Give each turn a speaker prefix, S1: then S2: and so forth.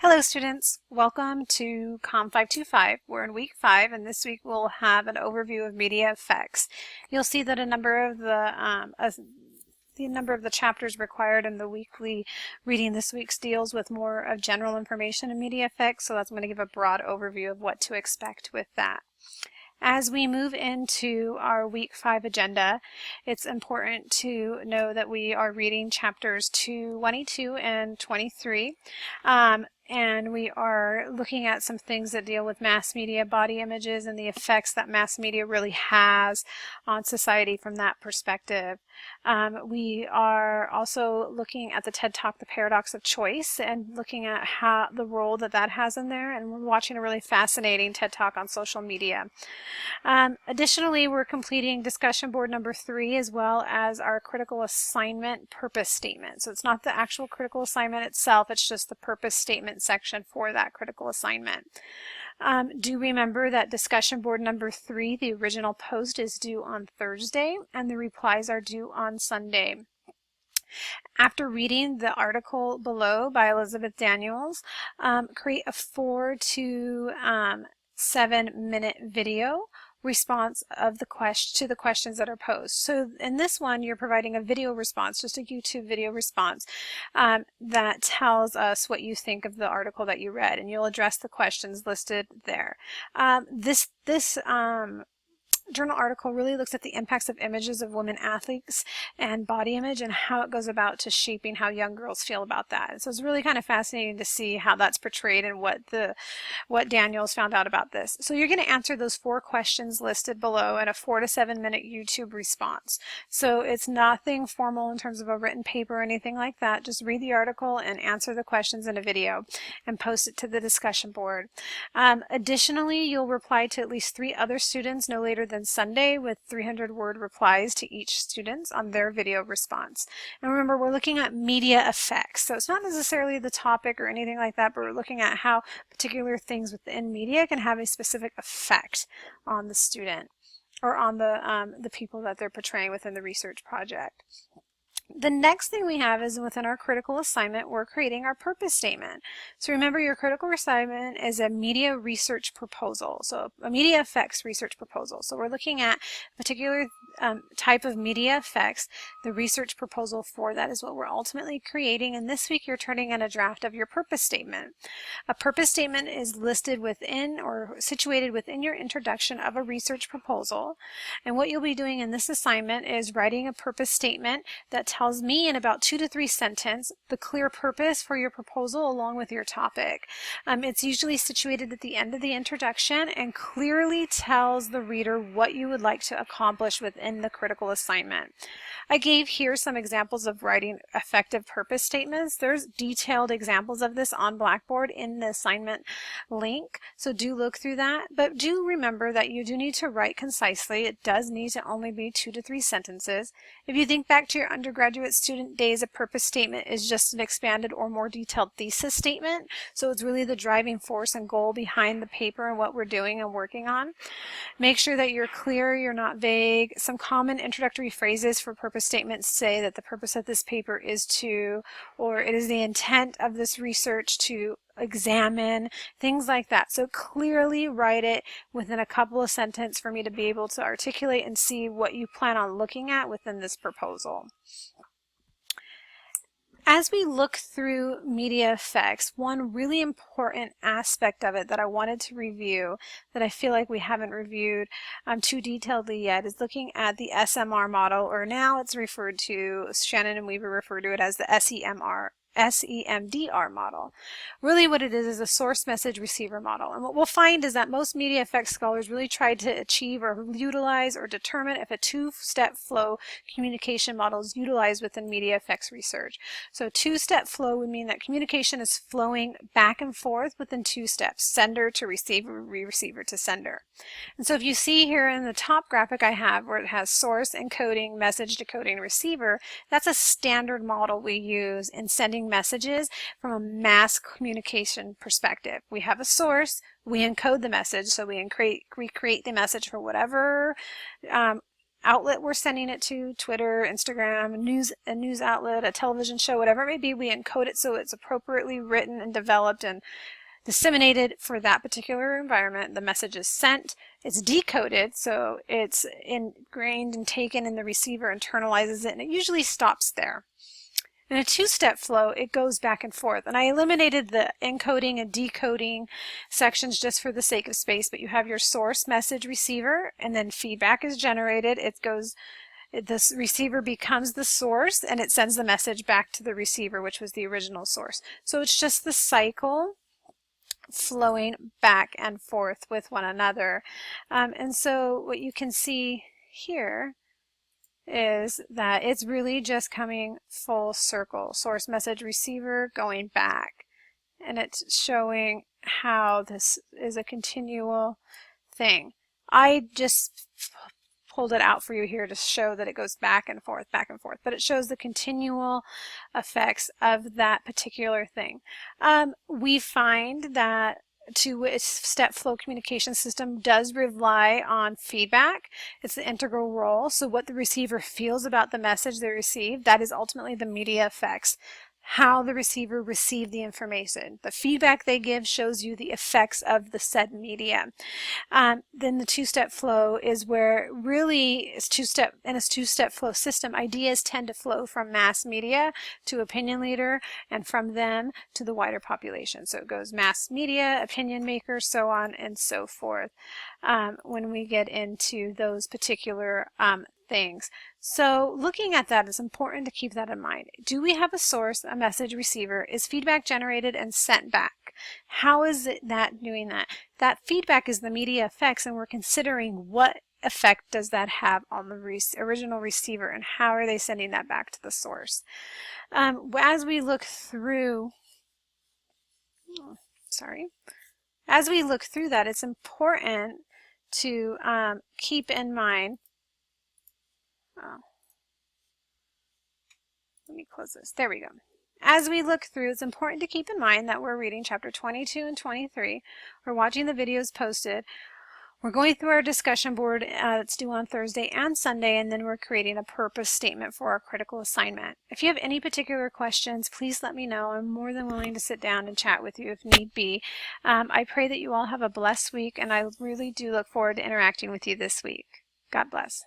S1: Hello students, welcome to COM 525. We're in week 5 and this week we'll have an overview of media effects. You'll see that a number of the chapters required in the weekly reading this week's deals with more of general information in media effects, so I'm going to give a broad overview of what to expect with that. As we move into our week 5 agenda, it's important to know that we are reading chapters 22 and 23. And we are looking at some things that deal with mass media, body images, and the effects that mass media really has on society from that perspective. We are also looking at the TED Talk, The Paradox of Choice, and looking at how the role that has in there, and we're watching a really fascinating TED Talk on social media. Additionally, we're completing discussion board number 3 as well as our critical assignment purpose statement. So it's not the actual critical assignment itself, it's just the purpose statement section for that critical assignment. Do remember that discussion board number 3, the original post, is due on Thursday and the replies are due on Sunday. After reading the article below by Elizabeth Daniels, create a 4 to 7 minute video response of the to the questions that are posed. So in this one, you're providing a video response, just a YouTube video response that tells us what you think of the article that you read, and you'll address the questions listed there. This journal article really looks at the impacts of images of women athletes and body image and how it goes about to shaping how young girls feel about that. And so it's really kind of fascinating to see how that's portrayed and what Daniels found out about this. So you're going to answer those 4 questions listed below in a 4 to 7 minute YouTube response. So it's nothing formal in terms of a written paper or anything like that. Just read the article and answer the questions in a video and post it to the discussion board. Additionally, you'll reply to at least 3 other students no later than Sunday with 300-word replies to each student on their video response. And remember, we're looking at media effects. So it's not necessarily the topic or anything like that, but we're looking at how particular things within media can have a specific effect on the student or on the people that they're portraying within the research project. The next thing we have is within our critical assignment, we're creating our purpose statement. So remember, your critical assignment is a media research proposal, so a media effects research proposal. So we're looking at a particular type of media effects. The research proposal for that is what we're ultimately creating, and this week you're turning in a draft of your purpose statement. A purpose statement is listed within or situated within your introduction of a research proposal, and what you'll be doing in this assignment is writing a purpose statement that tells me in about 2 to 3 sentences the clear purpose for your proposal along with your topic. It's usually situated at the end of the introduction and clearly tells the reader what you would like to accomplish within the critical assignment. I gave here some examples of writing effective purpose statements. There's detailed examples of this on Blackboard in the assignment link, so do look through that. But do remember that you do need to write concisely. It does need to only be 2 to 3 sentences. If you think back to your undergraduate student days, a purpose statement is just an expanded or more detailed thesis statement. So it's really the driving force and goal behind the paper and what we're doing and working on. Make sure that you're clear, you're not vague. Some common introductory phrases for purpose statements say that the purpose of this paper is to, or it is the intent of this research to examine, things like that. So clearly write it within a couple of sentences for me to be able to articulate and see what you plan on looking at within this proposal. As we look through media effects, one really important aspect of it that I wanted to review that I feel like we haven't reviewed too detailedly yet is looking at the SMR model, or now it's referred to, Shannon and Weaver refer to it as the SEMDR model. Really what it is a source message receiver model. And what we'll find is that most media effects scholars really tried to achieve or utilize or determine if a 2-step flow communication model is utilized within media effects research. So 2-step flow would mean that communication is flowing back and forth within 2 steps, sender to receiver, receiver to sender. And so if you see here in the top graphic I have where it has source, encoding, message, decoding, receiver, that's a standard model we use in sending messages from a mass communication perspective. We have a source, we encode the message, so we create the message for whatever outlet we're sending it to, Twitter, Instagram, a news outlet, a television show, whatever it may be, we encode it so it's appropriately written and developed and disseminated for that particular environment. The message is sent, it's decoded, so it's ingrained and taken, and the receiver internalizes it, and it usually stops there. In a two-step flow, it goes back and forth. And I eliminated the encoding and decoding sections just for the sake of space, but you have your source, message, receiver, and then feedback is generated. This receiver becomes the source, and it sends the message back to the receiver, which was the original source. So it's just the cycle flowing back and forth with one another. And so what you can see here is that it's really just coming full circle. Source, message, receiver, going back. And it's showing how this is a continual thing. I just pulled it out for you here to show that it goes back and forth, but it shows the continual effects of that particular thing. We find that two-step flow communication system does rely on feedback. It's the integral role. So what the receiver feels about the message they receive, that is ultimately the media effects. How the receiver received the information. The feedback they give shows you the effects of the said media. Then the two-step flow is where really in a two-step flow system, ideas tend to flow from mass media to opinion leader, and from them to the wider population. So it goes mass media, opinion maker, so on and so forth when we get into those particular things. So looking at that, it's important to keep that in mind. Do we have a source, a message, receiver? Is feedback generated and sent back? How is it that doing that? That feedback is the media effects, and we're considering what effect does that have on the original receiver, and how are they sending that back to the source? As we look through that, it's important to keep in mind. Let me close this. There we go. As we look through, it's important to keep in mind that we're reading chapter 22 and 23. We're watching the videos posted. We're going through our discussion board that's due on Thursday and Sunday, and then we're creating a purpose statement for our critical assignment. If you have any particular questions, please let me know. I'm more than willing to sit down and chat with you if need be. I pray that you all have a blessed week, and I really do look forward to interacting with you this week. God bless.